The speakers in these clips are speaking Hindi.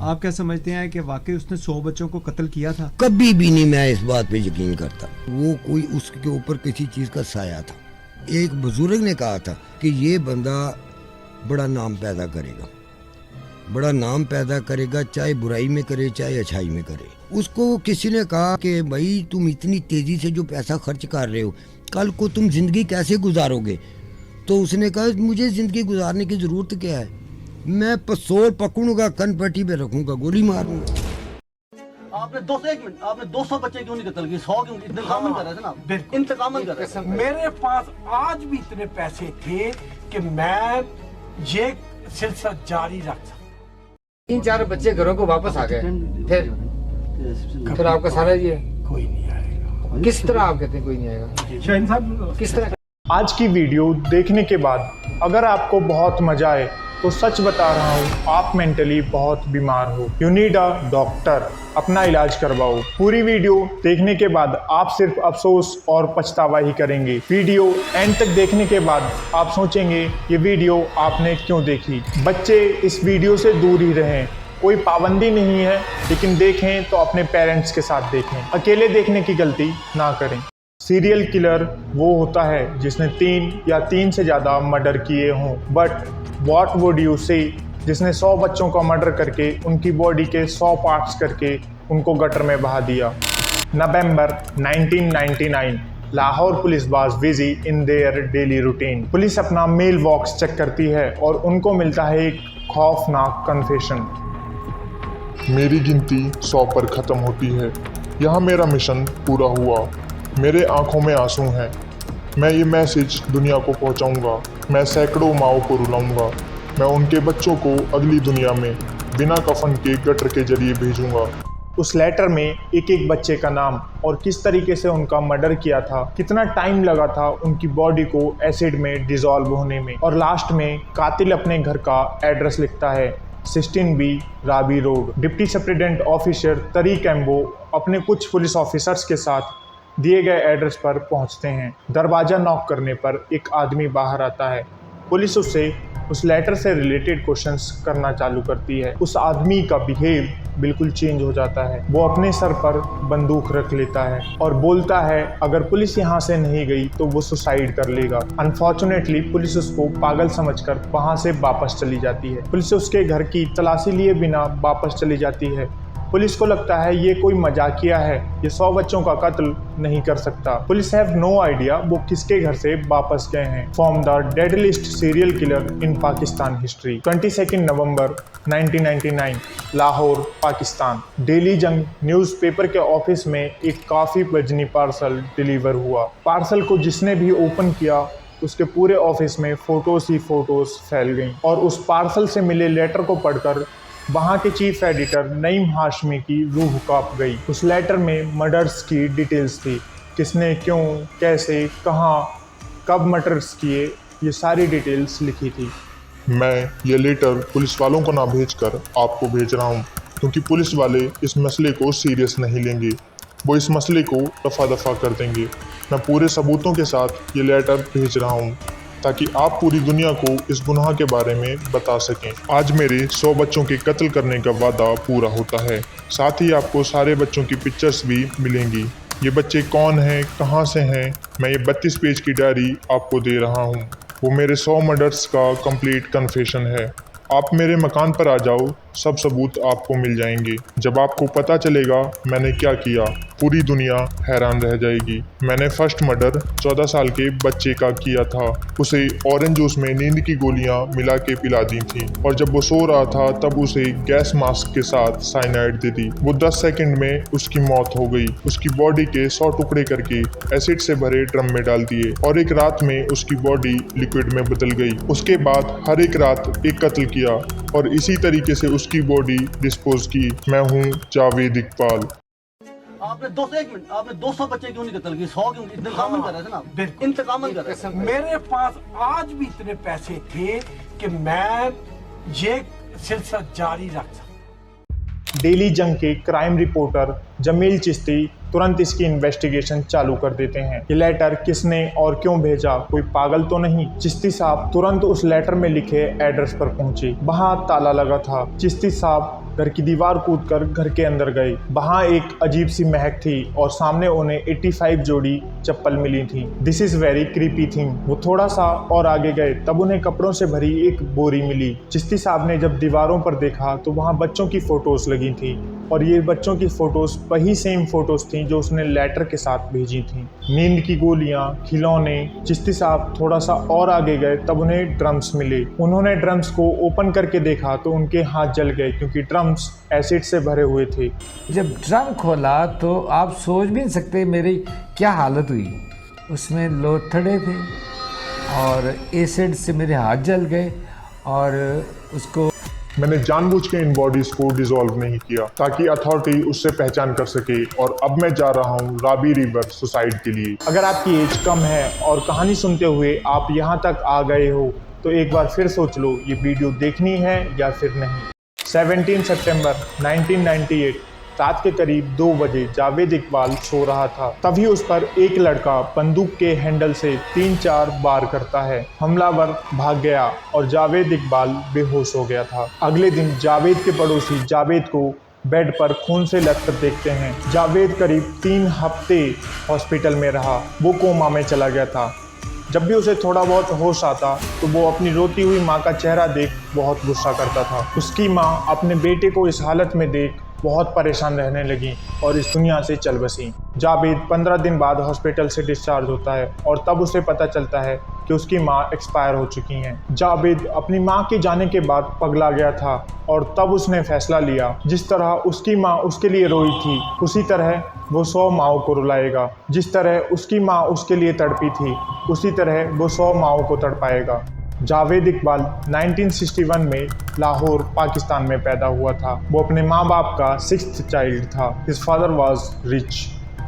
आप क्या समझते हैं कि वाकई उसने 100 बच्चों को कत्ल किया था? कभी भी नहीं मैं इस बात पे यकीन करता। वो कोई उसके ऊपर किसी चीज़ का साया था। एक बुजुर्ग ने कहा था कि ये बंदा बड़ा नाम पैदा करेगा, बड़ा नाम पैदा करेगा, चाहे बुराई में करे चाहे अच्छाई में करे। उसको किसी ने कहा कि भाई तुम इतनी तेज़ी से जो पैसा खर्च कर रहे हो, कल को तुम ज़िंदगी कैसे गुजारोगे? तो उसने कहा मुझे ज़िंदगी गुजारने की ज़रूरत क्या है, मैं पिस्तौल पकड़ूंगा, कन पट्टी पे रखूंगा, गोली मारूंगा। आपने 200 बच्चे क्यों नहीं कत्ल किए? 100 क्यों? इंतकामन कर रहे थे ना, बिल्कुल इंतकामन कर रहे थे। मेरे पास आज भी इतने पैसे थे कि मैं ये सिलसिला जारी रख सकता। 3-4 बच्चे घरों को वापस आ गए, फिर आपका सारा ये कोई नहीं आएगा। किस तरह आप कहते हैं कोई नहीं आएगा? शाहीन साहब, किस तरह? आज की वीडियो देखने के बाद अगर आपको बहुत मजा आए तो सच बता रहा हूँ, आप मेंटली बहुत बीमार हो। यू नीड अ डॉक्टर, अपना इलाज करवाओ। पूरी वीडियो देखने के बाद आप सिर्फ अफसोस और पछतावा ही करेंगे। वीडियो एंड तक देखने के बाद आप सोचेंगे ये वीडियो आपने क्यों देखी। बच्चे इस वीडियो से दूर ही रहें, कोई पाबंदी नहीं है, लेकिन देखें तो अपने पेरेंट्स के साथ देखें। अकेले देखने की गलती ना करें। सीरियल किलर वो होता है जिसने 3 या 3 से ज़्यादा मर्डर किए हों, बट व्हाट वुड यू से जिसने 100 बच्चों का मर्डर करके उनकी बॉडी के 100 पार्ट्स करके उनको गटर में बहा दिया। नवंबर 1999, Lahore police was busy in their daily routine. Police अपना मेल बॉक्स चेक करती है और उनको मिलता है एक खौफनाक कन्फेशन। मेरी गिनती 100 पर ख़त्म होती है। यहाँ मेरा मिशन पूरा हुआ। मेरे आंखों में आंसू हैं। मैं ये मैसेज दुनिया को पहुँचाऊँगा। मैं सैकड़ों माओं को रुलाऊँगा। मैं उनके बच्चों को अगली दुनिया में बिना कफन के गटर के जरिए भेजूँगा। उस लेटर में एक एक बच्चे का नाम और किस तरीके से उनका मर्डर किया था, कितना टाइम लगा था उनकी बॉडी को एसिड में डिसॉल्व होने में, और लास्ट में कातिल अपने घर का एड्रेस लिखता है 16B राबी रोड। डिप्टी सुपरिटेंडेंट ऑफिसर तरीक एम्बो अपने कुछ पुलिस ऑफिसर्स के साथ दिए गए एड्रेस पर पहुंचते हैं। दरवाज़ा नॉक करने पर एक आदमी बाहर आता है। पुलिस उससे उस लेटर से रिलेटेड क्वेश्चंस करना चालू करती है। उस आदमी का बिहेव बिल्कुल चेंज हो जाता है। वो अपने सर पर बंदूक रख लेता है और बोलता है अगर पुलिस यहाँ से नहीं गई तो वो सुसाइड कर लेगा। अनफॉर्चुनेटली पुलिस उसको पागल समझकर वहाँ से वापस चली जाती है। पुलिस उसके घर की तलाशी लिए बिना वापस चली जाती है। पुलिस को लगता है ये कोई मजाकिया है, ये 100 बच्चों का कत्ल नहीं कर सकता। पुलिस हैव नो आइडिया वो किसके घर से वापस गए हैं। From the deadliest serial killer in Pakistan history. 22 नवंबर 1999, लाहौर, पाकिस्तान। डेली जंग न्यूज़पेपर के ऑफिस में एक काफ़ी वजनी पार्सल डिलीवर हुआ। पार्सल को जिसने भी ओपन किया उसके पूरे ऑफिस में फोटोज ही फोटोज फैल गईं और उस पार्सल से मिले लेटर को पढ़कर वहाँ के चीफ एडिटर नईम हाशमी की रूह कांप गई। उस लेटर में मर्डर्स की डिटेल्स थी, किसने क्यों कैसे कहाँ कब मर्डर्स किए, ये सारी डिटेल्स लिखी थी। मैं ये लेटर पुलिस वालों को ना भेजकर आपको भेज रहा हूँ, क्योंकि पुलिस वाले इस मसले को सीरियस नहीं लेंगे। वो इस मसले को दफ़ा दफ़ा कर देंगे। मैं पूरे सबूतों के साथ ये लेटर भेज रहा हूँ ताकि आप पूरी दुनिया को इस गुनाह के बारे में बता सकें। आज मेरे 100 बच्चों के कत्ल करने का वादा पूरा होता है। साथ ही आपको सारे बच्चों की पिक्चर्स भी मिलेंगी। ये बच्चे कौन हैं, कहाँ से हैं, मैं ये 32 पेज की डायरी आपको दे रहा हूँ। वो मेरे 100 मर्डर्स का कंप्लीट कन्फेशन है। आप मेरे मकान पर आ जाओ, सब सबूत आपको मिल जाएंगे। जब आपको पता चलेगा मैंने क्या किया, पूरी दुनिया हैरान रह जाएगी। मैंने फर्स्ट मर्डर 14 साल के बच्चे का किया था। उसे ऑरेंज जूस में नींद की गोलियां मिला के पिला दी थी और जब वो सो रहा था तब उसे गैस मास्क के साथ साइनाइड दे दी। वो 10 सेकंड में उसकी मौत हो गई। उसकी बॉडी के 100 टुकड़े करके एसिड से भरे ड्रम में डाल दिए और एक रात में उसकी बॉडी लिक्विड में बदल गई। उसके बाद हर एक रात एक कत्ल किया और इसी तरीके से उसकी बॉडी डिस्पोज की। मैं हूँ जावेद इकबाल। आपने 200 बच्चे क्यों नहीं कत्ल किए? 100 क्यों? इंतकामन कर रहे थे ना, बिल्कुल इंतकामन कर रहे थे। मेरे पास आज भी इतने पैसे थे कि मैं ये सिलसिला जारी रख सकता। डेली जंग के क्राइम रिपोर्टर जमील चिश्ती तुरंत इसकी इन्वेस्टिगेशन चालू कर देते हैं। ये लेटर किसने और क्यों भेजा, कोई पागल तो नहीं। चिश्ती साहब तुरंत उस लेटर में लिखे एड्रेस पर पहुंचे। वहां ताला लगा था। चिश्ती साहब घर की दीवार कूदकर घर के अंदर गए। वहां एक अजीब सी महक थी और सामने उन्हें 85 जोड़ी चप्पल मिली थी। This is very creepy thing. वो थोड़ा सा और आगे गए, तब उन्हें कपड़ों से भरी एक बोरी मिली। चिश्ती साहब ने जब दीवारों पर देखा तो वहां बच्चों की फोटोज लगी थी और ये बच्चों की फोटोज वही सेम फोटोज थी जो उसने लेटर के साथ भेजी थी। नींद की गोलियां, खिलौने। चिश्ती साहब थोड़ा सा और आगे गए, तब उन्हें ड्रम्स मिले। उन्होंने ड्रम्स को ओपन करके देखा तो उनके हाथ जल गए क्योंकि ड्रम्स एसिड से भरे हुए थे। जब ड्रम खोला तो आप सोच भी नहीं सकते मेरी क्या हालत हुई। उसमें लोथड़े थे और एसिड से मेरे हाथ जल गए और उसको मैंने जानबूझ के इन बॉडीज को डिसॉल्व नहीं किया ताकि अथॉरिटी उससे पहचान कर सके, और अब मैं जा रहा हूँ रावी रिवर सुसाइड के लिए। अगर आपकी एज कम है और कहानी सुनते हुए आप यहाँ तक आ गए हो तो एक बार फिर सोच लो ये वीडियो देखनी है या फिर नहीं। 17 सितंबर 1998 रात के करीब 2 बजे जावेद इकबाल सो रहा था। तभी उस पर एक लड़का बंदूक के हैंडल से 3-4 बार करता है। हमलावर भाग गया और जावेद इकबाल बेहोश हो गया था। अगले दिन जावेद के पड़ोसी जावेद को बेड पर खून से लथपथ देखते हैं। जावेद करीब 3 हफ्ते हॉस्पिटल में रहा। वो कोमा में चला गया था। जब भी उसे थोड़ा बहुत होश आता तो वो अपनी रोती हुई माँ का चेहरा देख बहुत गुस्सा करता था। उसकी माँ अपने बेटे को इस हालत में देख बहुत परेशान रहने लगी और इस दुनिया से चल बसी। जावेद 15 दिन बाद हॉस्पिटल से डिस्चार्ज होता है और तब उसे पता चलता है कि उसकी माँ एक्सपायर हो चुकी हैं। जावेद अपनी माँ के जाने के बाद पगला गया था और तब उसने फैसला लिया जिस तरह उसकी माँ उसके लिए रोई थी उसी तरह वो 100 माँओं को रुलाएगा। जिस तरह उसकी माँ उसके लिए तड़पी थी उसी तरह वो 100 माँओं को तड़पाएगा। जावेद इकबाल 1961 में लाहौर पाकिस्तान में पैदा हुआ था। वो अपने माँ बाप का 6th चाइल्ड था। His father was rich.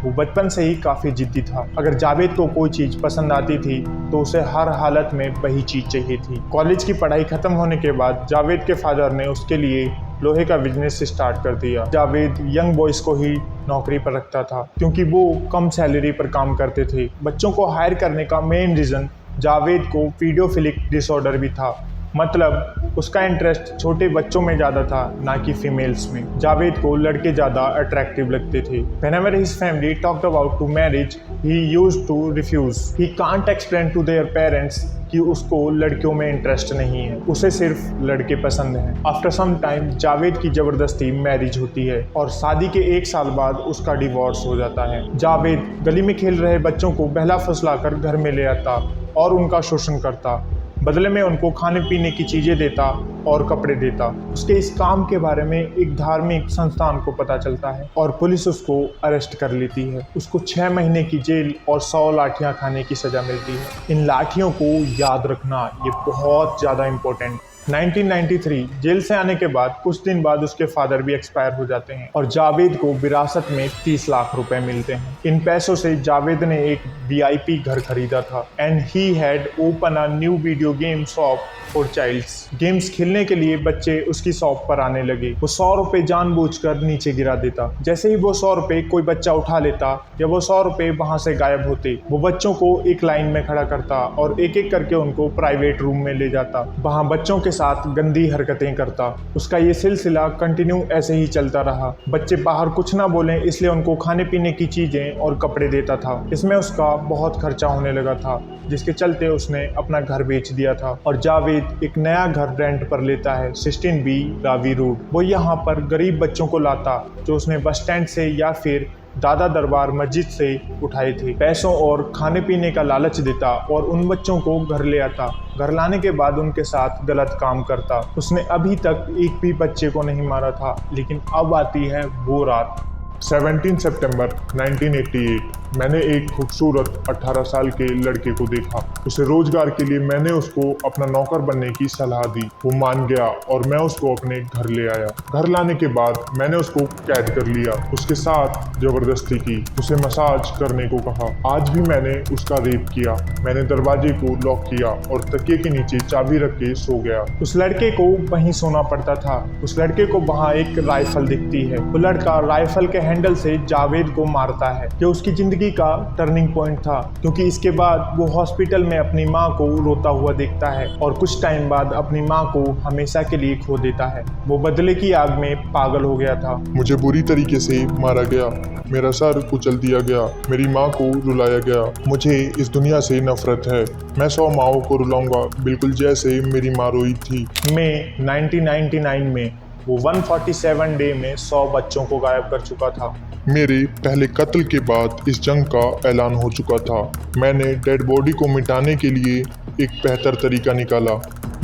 वो बचपन से ही काफ़ी जिद्दी था। अगर जावेद को कोई चीज़ पसंद आती थी तो उसे हर हालत में वही चीज़ चाहिए थी। कॉलेज की पढ़ाई ख़त्म होने के बाद जावेद के फादर ने उसके लिए लोहे का बिजनेस स्टार्ट कर दिया। जावेद यंग बॉयज़ को ही नौकरी पर रखता था क्योंकि वो कम सैलरी पर काम करते थे। बच्चों को हायर करने का मेन रीज़न जावेद को पीडियोफिलिक डिसऑर्डर भी था, मतलब उसका इंटरेस्ट छोटे बच्चों में ज़्यादा था ना कि फीमेल्स में। जावेद को लड़के ज़्यादा अट्रैक्टिव लगते थे। Whenever his family talked about to marriage, he used to refuse. He can't explain to their parents कि उसको लड़कियों में इंटरेस्ट नहीं है, उसे सिर्फ लड़के पसंद हैं। आफ्टर सम टाइम जावेद की ज़बरदस्ती मैरिज होती है और शादी के 1 साल बाद उसका डिवोर्स हो जाता है। जावेद गली में खेल रहे बच्चों को बहला फुसलाकर घर में ले आता और उनका शोषण करता। बदले में उनको खाने पीने की चीज़ें देता और कपड़े देता। उसके इस काम के बारे में एक धार्मिक संस्थान को पता चलता है और पुलिस उसको अरेस्ट कर लेती है। उसको 6 महीने की जेल और 100 लाठियाँ खाने की सज़ा मिलती है। इन लाठियों को याद रखना ये बहुत ज़्यादा इम्पोर्टेंट। 1993 जेल से आने के बाद कुछ दिन बाद उसके फादर भी एक्सपायर हो जाते हैं और जावेद को विरासत में 30 लाख रुपए मिलते हैं। इन पैसों से जावेद ने एक VIP घर खरीदा था and he had open a new video game shop for childs. Games खेलने के लिए बच्चे उसकी शॉप पर आने लगे। वो 100 रुपए जानबूझकर नीचे गिरा देता। जैसे ही वो 100 रुपए कोई बच्चा उठा लेता या वो 100 रुपए वहां से गायब होते, वो बच्चों को एक लाइन में खड़ा करता और एक एक करके उनको प्राइवेट रूम में ले जाता। वहां बच्चों के साथ गंदी हरकतें करता। उसका ये सिलसिला कंटिन्यू ऐसे ही चलता रहा। बच्चे बाहर कुछ ना बोलें इसलिए उनको खाने पीने की चीजें और कपड़े देता था। इसमें उसका बहुत खर्चा होने लगा था जिसके चलते उसने अपना घर बेच दिया था और जावेद एक नया घर रेंट पर लेता है 16B रावी रोड। वो यहाँ पर गरीब बच्चों को लाता जो उसने बस स्टैंड से या फिर दादा दरबार मस्जिद से उठाए थे। पैसों और खाने पीने का लालच देता और उन बच्चों को घर ले आता। घर लाने के बाद उनके साथ गलत काम करता। उसने अभी तक एक भी बच्चे को नहीं मारा था, लेकिन अब आती है वो रात। 17 सितंबर 1988 मैंने एक खूबसूरत 18 साल के लड़के को देखा। उसे रोजगार के लिए मैंने उसको अपना नौकर बनने की सलाह दी। वो मान गया और मैं उसको अपने घर ले आया। घर लाने के बाद मैंने उसको कैद कर लिया, उसके साथ जबरदस्ती की, उसे मसाज करने को कहा। आज भी मैंने उसका रेप किया। मैंने दरवाजे को लॉक किया और तकिए के नीचे चाबी रख के सो गया। उस लड़के को वहीं सोना पड़ता था। उस लड़के को वहाँ एक राइफल दिखती है। वो लड़का राइफल के हैंडल से जावेद को मारता है, जो उसकी जिंदगी का टर्निंग पॉइंट था, क्योंकि इसके बाद वो हॉस्पिटल में अपनी माँ को रोता हुआ देखता है और कुछ टाइम बाद अपनी माँ को हमेशा के लिए खो देता है। वो बदले की आग में पागल हो गया था। मुझे बुरी तरीके से मारा गया, मेरा सर कुचल दिया गया, मेरी माँ को रुलाया गया। मुझे इस दुनिया से नफरत है। मैं 100 माँओं को रुलाऊंगा, बिल्कुल जैसे मेरी माँ रोई थी। मई 1999 में वो 147 डे में 100 बच्चों को गायब कर चुका था। मेरे पहले कत्ल के बाद इस जंग का ऐलान हो चुका था। मैंने डेड बॉडी को मिटाने के लिए एक बेहतर तरीका निकाला।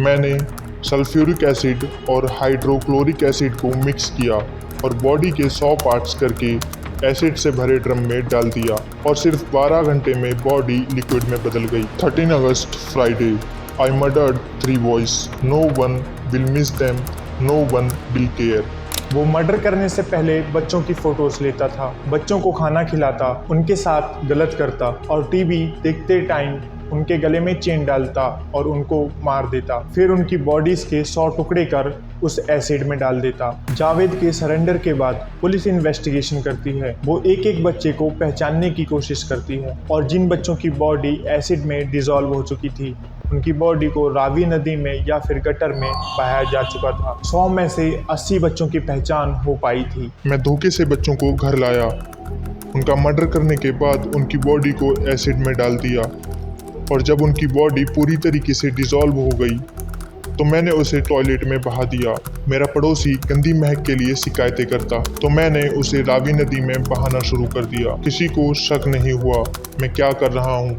मैंने सल्फ्यूरिक एसिड और हाइड्रोक्लोरिक एसिड को मिक्स किया और बॉडी के 100 पार्ट्स करके एसिड से भरे ड्रम में डाल दिया और सिर्फ 12 घंटे में बॉडी लिक्विड में बदल गई। 13 अगस्त Friday, I murdered 3 boys. No one will miss them, no one will care. वो मर्डर करने से पहले बच्चों की फोटोज लेता था, बच्चों को खाना खिलाता, उनके साथ गलत करता और टीवी देखते टाइम उनके गले में चेन डालता और उनको मार देता। फिर उनकी बॉडीज के 100 टुकड़े कर उस एसिड में डाल देता। जावेद के सरेंडर के बाद पुलिस इन्वेस्टिगेशन करती है। वो एक एक बच्चे को पहचानने की कोशिश करती है और जिन बच्चों की बॉडी एसिड में डिसॉल्व हो चुकी थी, उनकी बॉडी को रावी नदी में या फिर गटर में बहाया जा चुका था। 100 में से 80 बच्चों की पहचान हो पाई थी। मैं धोखे से बच्चों को घर लाया। उनका मर्डर करने के बाद उनकी बॉडी को एसिड में डाल दिया और जब उनकी बॉडी पूरी तरीके से डिसॉल्व हो गई तो मैंने उसे टॉयलेट में बहा दिया। मेरा पड़ोसी गंदी महक के लिए शिकायतें करता तो मैंने उसे रावी नदी में बहाना शुरू कर दिया। किसी को शक नहीं हुआ मैं क्या कर रहा हूँ,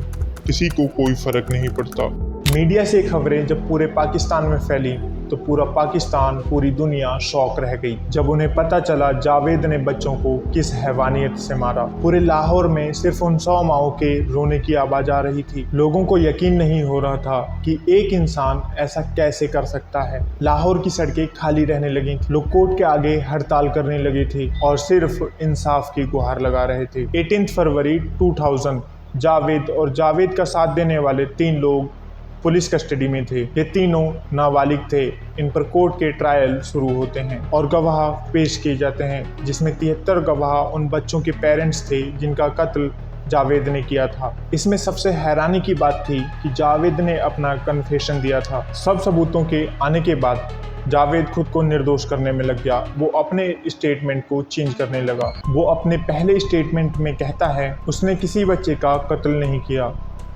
किसी को कोई फर्क नहीं पड़ता। मीडिया से खबरें जब पूरे पाकिस्तान में फैली तो पूरा पाकिस्तान, पूरी दुनिया शॉक रह गई जब उन्हें पता चला जावेद ने बच्चों को किस हैवानियत से मारा। पूरे लाहौर में सिर्फ उन 100 माओं के रोने की आवाज आ रही थी। लोगों को यकीन नहीं हो रहा था कि एक इंसान ऐसा कैसे कर सकता है। लाहौर की सड़कें खाली रहने लगी, लोग कोर्ट के आगे हड़ताल करने लगे थे और सिर्फ इंसाफ की गुहार लगा रहे थे। 18 फरवरी 2000 जावेद और जावेद का साथ देने वाले 3 लोग पुलिस कस्टडी में थे। ये तीनों नाबालिग थे। इन पर कोर्ट के ट्रायल शुरू होते हैं और गवाह पेश किए जाते हैं, जिसमें 73 गवाह उन बच्चों के पेरेंट्स थे जिनका कत्ल जावेद ने किया था। इसमें सबसे हैरानी की बात थी कि जावेद ने अपना कन्फेशन दिया था। सब सबूतों के आने के बाद जावेद खुद को निर्दोष करने में लग गया। वो अपने स्टेटमेंट को चेंज करने लगा। वो अपने पहले स्टेटमेंट में कहता है उसने किसी बच्चे का कत्ल नहीं किया,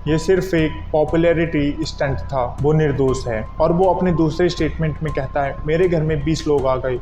ये सिर्फ एक पॉपुलैरिटी स्टंट था, वो निर्दोष है। और वो अपने दूसरे स्टेटमेंट में कहता है मेरे घर में 20 लोग आ गए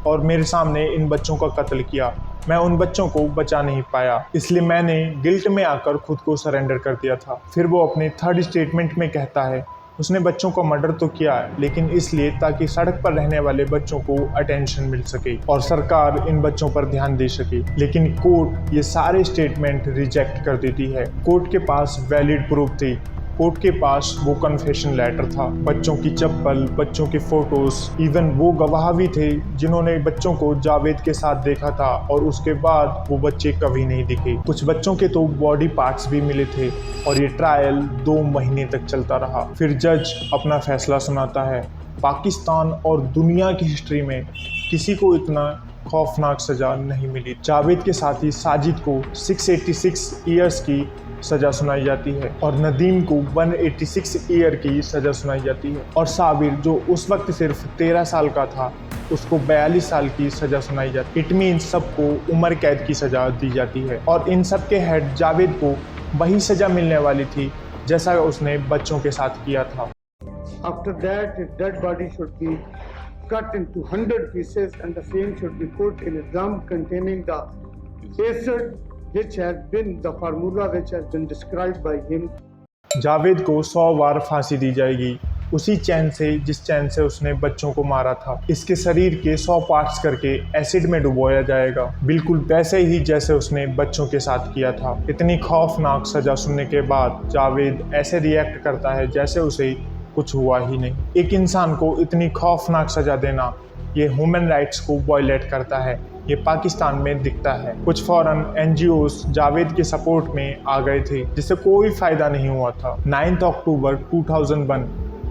और मेरे सामने इन बच्चों का कत्ल किया, मैं उन बच्चों को बचा नहीं पाया, इसलिए मैंने गिल्ट में आकर खुद को सरेंडर कर दिया था। फिर वो अपने थर्ड स्टेटमेंट में कहता है उसने बच्चों को मर्डर तो किया लेकिन इसलिए ताकि सड़क पर रहने वाले बच्चों को अटेंशन मिल सके और सरकार इन बच्चों पर ध्यान दे सके। लेकिन कोर्ट ये सारे स्टेटमेंट रिजेक्ट कर देती है। कोर्ट के पास वैलिड प्रूफ थी। कोर्ट के पास वो कन्फेशन लेटर था, बच्चों की चप्पल, बच्चों के फोटोज, इवन वो गवाह भी थे जिन्होंने बच्चों को जावेद के साथ देखा था और उसके बाद वो बच्चे कभी नहीं दिखे। कुछ बच्चों के तो बॉडी पार्ट्स भी मिले थे और ये ट्रायल 2 महीने तक चलता रहा। फिर जज अपना फैसला सुनाता है। पाकिस्तान और दुनिया की हिस्ट्री में किसी को इतना खौफनाक सजा नहीं मिली। जावेद के साथी साजिद को 686 ईयर्स की सजा सुनाई जाती है और नदीम को 186 ईयर की सजा सुनाई जाती है और साबिर जो उस वक्त सिर्फ 13 साल का था उसको 42 साल की सजा सुनाई जाती है। इट मीन्स सबको उम्र कैद की सजा दी जाती है और इन सब के हेड जावेद को वही सजा मिलने वाली थी जैसा उसने बच्चों के साथ किया था। After that, his dead body should be cut into 100 pieces and the same should be put in a drum containing the acid which has been the formula which has been described by him. Javed को 100 बार फांसी दी जाएगी उसी चैन से जिस चैन से उसने बच्चों को मारा था। इसके शरीर के 100 पार्ट्स करके एसिड में डुबोया जाएगा, बिल्कुल वैसे ही जैसे उसने बच्चों के साथ किया था। इतनी खौफनाक सजा सुनने के बाद जावेद ऐसे रिएक्ट करता है जैसे उसे कुछ हुआ ही नहीं। एक इंसान को इतनी खौफनाक सजा देना ये ह्यूमन राइट्स को वायलेट करता है। ये पाकिस्तान में दिखता है। कुछ फॉरेन एनजीओस जावेद के सपोर्ट में आ गए थे जिससे कोई फायदा नहीं हुआ था। 9 अक्टूबर 2001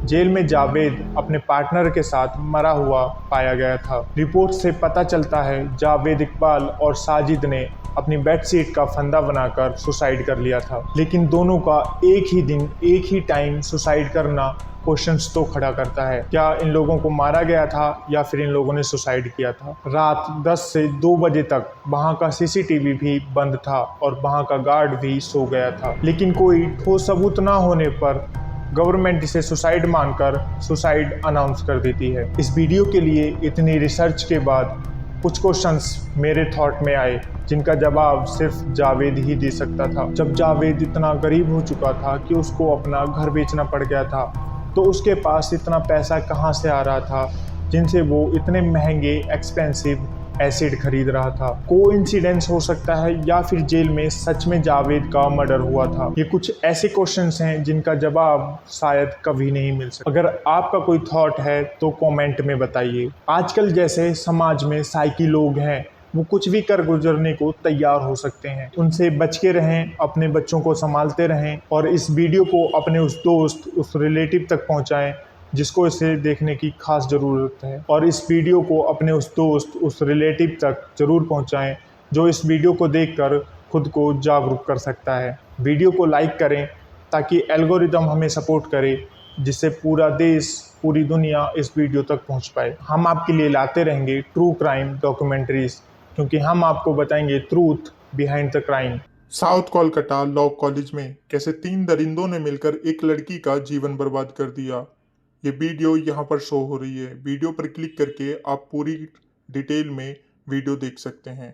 जेल में जावेद अपने पार्टनर के साथ मरा हुआ पाया गया था। रिपोर्ट से पता चलता है जावेद इकबाल और साजिद ने अपनी बेडशीट का फंदा बनाकर सुसाइड कर लिया था, लेकिन दोनों का एक ही दिन एक ही टाइम सुसाइड करना क्वेश्चंस तो खड़ा करता है। क्या इन लोगों को मारा गया था या फिर इन लोगों ने सुसाइड किया था? रात 10 से 2 बजे तक वहां का सीसीटीवी भी बंद था और वहां का गार्ड भी सो गया था, लेकिन कोई ठोस सबूत ना होने पर गवर्नमेंट इसे सुसाइड मानकर सुसाइड अनाउंस कर देती है। इस वीडियो के लिए इतनी रिसर्च के बाद कुछ क्वेश्चंस मेरे थॉट में आए जिनका जवाब सिर्फ जावेद ही दे सकता था। जब जावेद इतना गरीब हो चुका था कि उसको अपना घर बेचना पड़ गया था, तो उसके पास इतना पैसा कहाँ से आ रहा था जिनसे वो इतने महंगे एक्सपेंसिव एसिड खरीद रहा था? कोइंसिडेंस हो सकता है या फिर जेल में सच में जावेद का मर्डर हुआ था? ये कुछ ऐसे क्वेश्चंस हैं जिनका जवाब शायद कभी नहीं मिल सकता। अगर आपका कोई थॉट है तो कमेंट में बताइए। आजकल जैसे समाज में साइकी लोग हैं, वो कुछ भी कर गुजरने को तैयार हो सकते हैं। उनसे बच के रहें, अपने बच्चों को संभालते रहें और इस वीडियो को अपने उस दोस्त, उस रिलेटिव तक पहुंचाएं जिसको इसे देखने की खास ज़रूरत है। और इस वीडियो को अपने उस दोस्त, उस रिलेटिव तक ज़रूर पहुंचाएं जो इस वीडियो को देखकर खुद को जागरूक कर सकता है। वीडियो को लाइक करें ताकि एल्गोरिदम हमें सपोर्ट करे, जिससे पूरा देश, पूरी दुनिया इस वीडियो तक पहुंच पाए। हम आपके लिए लाते रहेंगे ट्रू क्राइम डॉक्यूमेंट्रीज, क्योंकि हम आपको बताएंगे truth behind the crime. South Kolkata law college में कैसे 3 दरिंदों ने मिलकर एक लड़की का जीवन बर्बाद कर दिया। ये वीडियो यहाँ पर शो हो रही है। वीडियो पर क्लिक करके आप पूरी डिटेल में वीडियो देख सकते हैं।